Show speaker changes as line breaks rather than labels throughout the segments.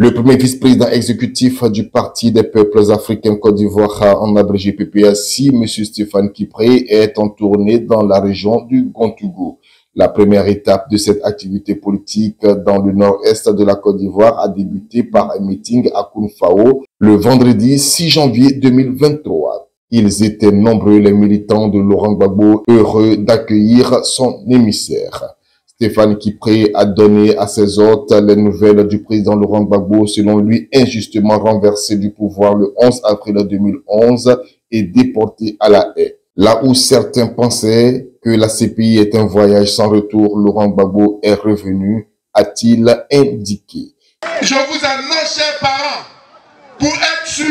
Le premier vice-président exécutif du Parti des peuples africains Côte d'Ivoire, en abrégé PPAC, M. Stéphane Kipré, est en tournée dans la région du Gontougou. La première étape de cette activité politique dans le nord-est de la Côte d'Ivoire a débuté par un meeting à Kounfao le vendredi 6 janvier 2023. Ils étaient nombreux, les militants de Laurent Gbagbo, heureux d'accueillir son émissaire. Stéphane Kipré a donné à ses hôtes les nouvelles du président Laurent Gbagbo, selon lui injustement renversé du pouvoir le 11 avril 2011 et déporté à la haie. Là où certains pensaient que la CPI est un voyage sans retour, Laurent Gbagbo est revenu, a-t-il indiqué.
Je vous annonce, chers parents, pour être sûr,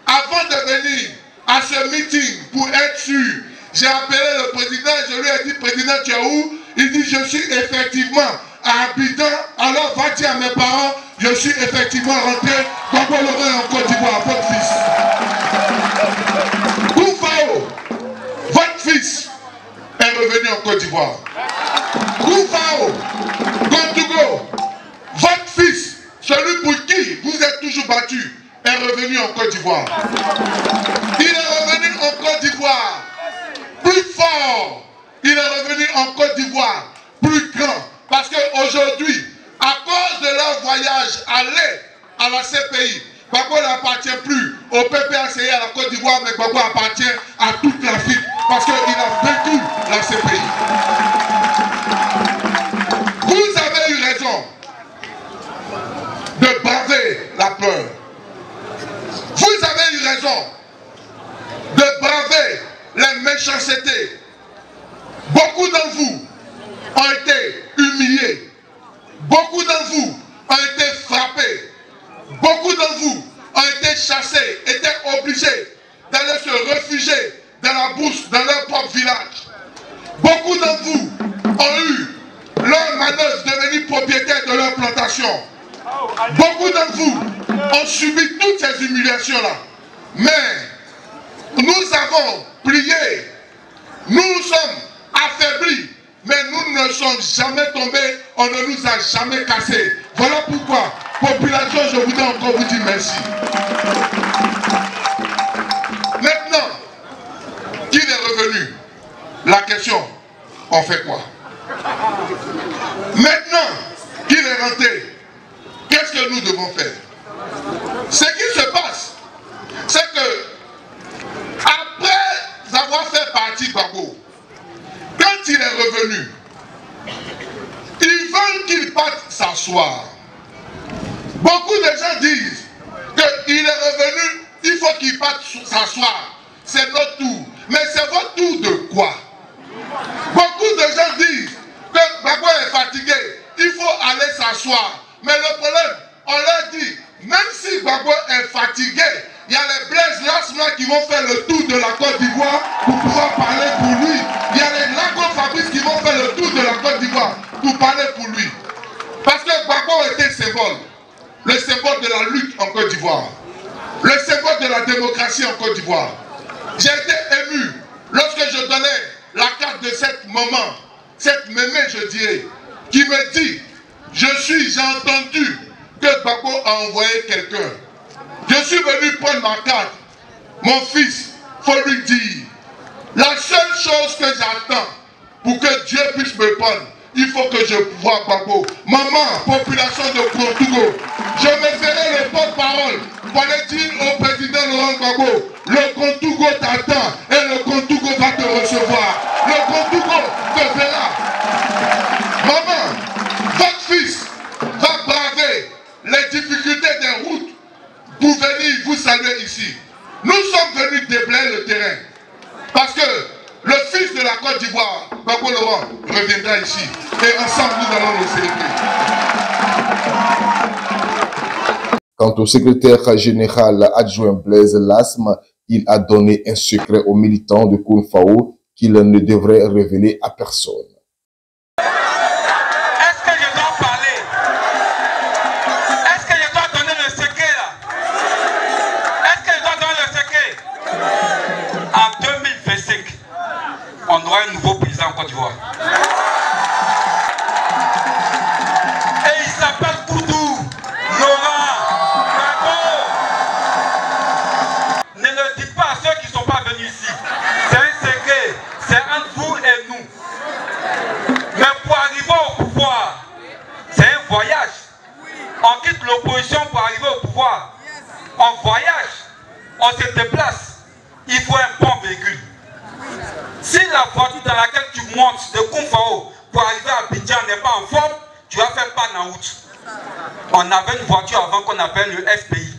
avant de venir à ce meeting, pour être sûr, j'ai appelé le président, je lui ai dit, président, tu es où? Il dit, je suis effectivement à Abidjan, alors va dire à mes parents, je suis effectivement rentré, Gbagbo Laurent en Côte d'Ivoire, votre fils. Kounfao, votre fils est revenu en Côte d'Ivoire. Kounfao, Gontougou, votre fils, celui pour qui vous êtes toujours battu, est revenu en Côte d'Ivoire. Il est revenu en Côte d'Ivoire plus fort. Il est revenu en Côte d'Ivoire plus grand. Parce qu'aujourd'hui, à cause de leur voyage aller à la CPI, Gbagbo n'appartient plus au PPAC et à la Côte d'Ivoire, mais Gbagbo appartient à toute l'Afrique. Parce qu'il a vaincu la CPI. Vous avez eu raison de braver la peur. Vous avez eu raison de braver les méchancetés. Beaucoup d'entre vous ont été humiliés. Beaucoup d'entre vous ont été frappés. Beaucoup d'entre vous ont été chassés, étaient obligés d'aller se réfugier dans la bourse, dans leur propre village. Beaucoup d'entre vous ont eu leur manœuvre de devenir propriétaires de leur plantation. Beaucoup d'entre vous ont subi toutes ces humiliations-là. Mais nous avons plié. Nous sommes affaiblis, mais nous ne sommes jamais tombés, on ne nous a jamais cassés. Voilà pourquoi, population, je voudrais encore vous dire merci. Maintenant qu'il est revenu, la question, on fait quoi? Maintenant qu'il est rentré, qu'est-ce que nous devons faire? Ce qui se passe, c'est que après avoir fait partie de Gbagbo, quand il est revenu, ils veulent qu'il parte s'asseoir. Beaucoup de gens disent qu'il est revenu, il faut qu'il parte s'asseoir. C'est notre tour. Mais c'est votre tour de quoi? Beaucoup de gens disent que Gbagbo est fatigué, il faut aller s'asseoir. Mais le problème, on leur dit, même si Gbagbo est fatigué, il y a les Blaise Lasma qui vont faire le tour de la Côte d'Ivoire pour pouvoir parler pour lui. Il y a les Lago Fabrice qui vont faire le tour de la Côte d'Ivoire pour parler pour lui. Parce que Gbagbo était symbole. Le symbole de la lutte en Côte d'Ivoire. Le symbole de la démocratie en Côte d'Ivoire. J'ai été ému lorsque je donnais la carte de cette maman, cette mémé je dirais, qui me dit, j'ai entendu que Gbagbo a envoyé quelqu'un. Je suis venu prendre ma carte. Mon fils, il faut lui dire, la seule chose que j'attends pour que Dieu puisse me prendre, il faut que je voie Gbagbo. Maman, population de Gontougou, je me ferai le porte-parole pour aller dire au président Laurent Gbagbo, le Gontougou t'attend et le Gontougou va te recevoir. Le Gontougou te verra. Maman, votre fils va braver les difficultés des routes pour venir vous saluer ici. Nous sommes venus déblayer le terrain. Parce que le fils de la Côte d'Ivoire, Gbagbo Laurent, reviendra ici. Et ensemble, nous allons le célébrer.
Quant au secrétaire général adjoint Blaise Lasma, il a donné un secret aux militants de Kounfao qu'il ne devrait révéler à personne.
On aura un nouveau président en Côte d'Ivoire. Et il s'appelle Koudou Laurent. on se déplace, il faut un bon véhicule. Si la voiture dans laquelle tu montes de Koumfao pour arriver à Abidjan n'est pas en forme, tu vas faire panne en route. On avait une voiture avant qu'on appelle le FPI.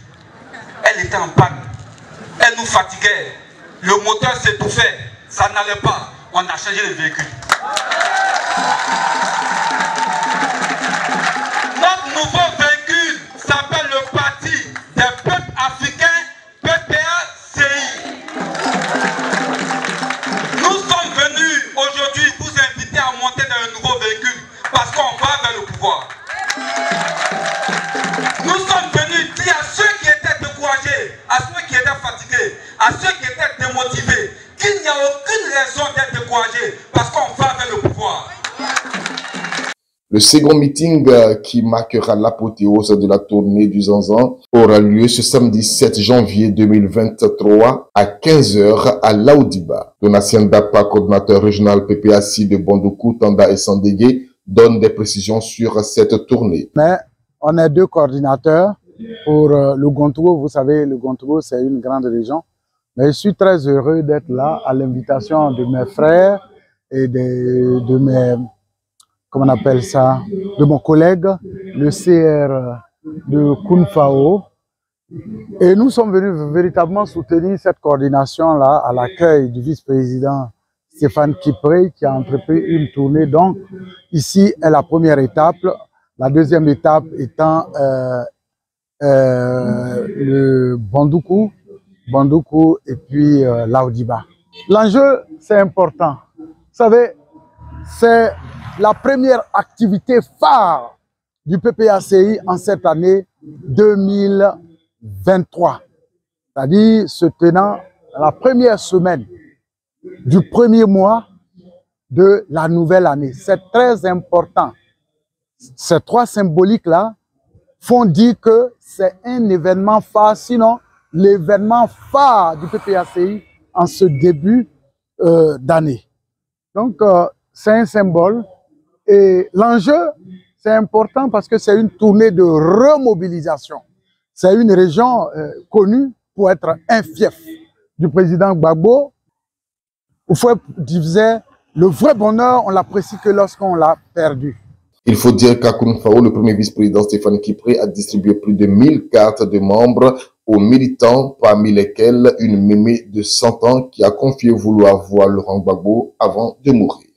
Elle était en panne. Elle nous fatiguait. Le moteur s'étouffait. Ça n'allait pas. On a changé le véhicule. Notre nouveau véhicule s'appelle le Parti des peuples africains, PPACI. Nous sommes venus aujourd'hui vous inviter à monter dans un nouveau véhicule parce qu'on va vers le pouvoir. Nous sommes venus dire à ceux qui étaient découragés, à ceux qui étaient fatigués, à ceux qui étaient démotivés, qu'il n'y a aucune raison d'être découragé parce qu'on va vers le pouvoir.
Le second meeting qui marquera l'apothéose de la tournée du Zanzan aura lieu ce samedi 7 janvier 2023 à 15 h à Laoudiba. Donatien Dapa, coordinateur régional PPACI de Bondoukou, Tanda et Sandégué, donne des précisions sur cette tournée.
Mais on est deux coordinateurs pour le Gontougo. Vous savez, le Gontougo, c'est une grande région. Mais je suis très heureux d'être là à l'invitation de mes frères et de mes... comment on appelle ça, de mon collègue, le CR de Koumfao. Et nous sommes venus véritablement soutenir cette coordination-là à l'accueil du vice-président Stéphane Kipré qui a entrepris une tournée. Donc, ici est la première étape. La deuxième étape étant le Bondoukou et puis Laoudiba. L'enjeu, c'est important. Vous savez, c'est la première activité phare du PPACI en cette année 2023. C'est-à-dire se tenant la première semaine du premier mois de la nouvelle année. C'est très important. Ces trois symboliques-là font dire que c'est un événement phare, sinon l'événement phare du PPACI en ce début d'année. Donc, c'est un symbole. Et l'enjeu, c'est important parce que c'est une tournée de remobilisation. C'est une région connue pour être un fief du président Gbagbo. Oufoué disait, le vrai bonheur, on l'apprécie que lorsqu'on l'a perdu.
Il faut dire qu'à Koumfao, le premier vice-président Stéphane Kipré a distribué plus de 1000 cartes de membres aux militants, parmi lesquels une mémé de 100 ans qui a confié vouloir voir Laurent Gbagbo avant de mourir.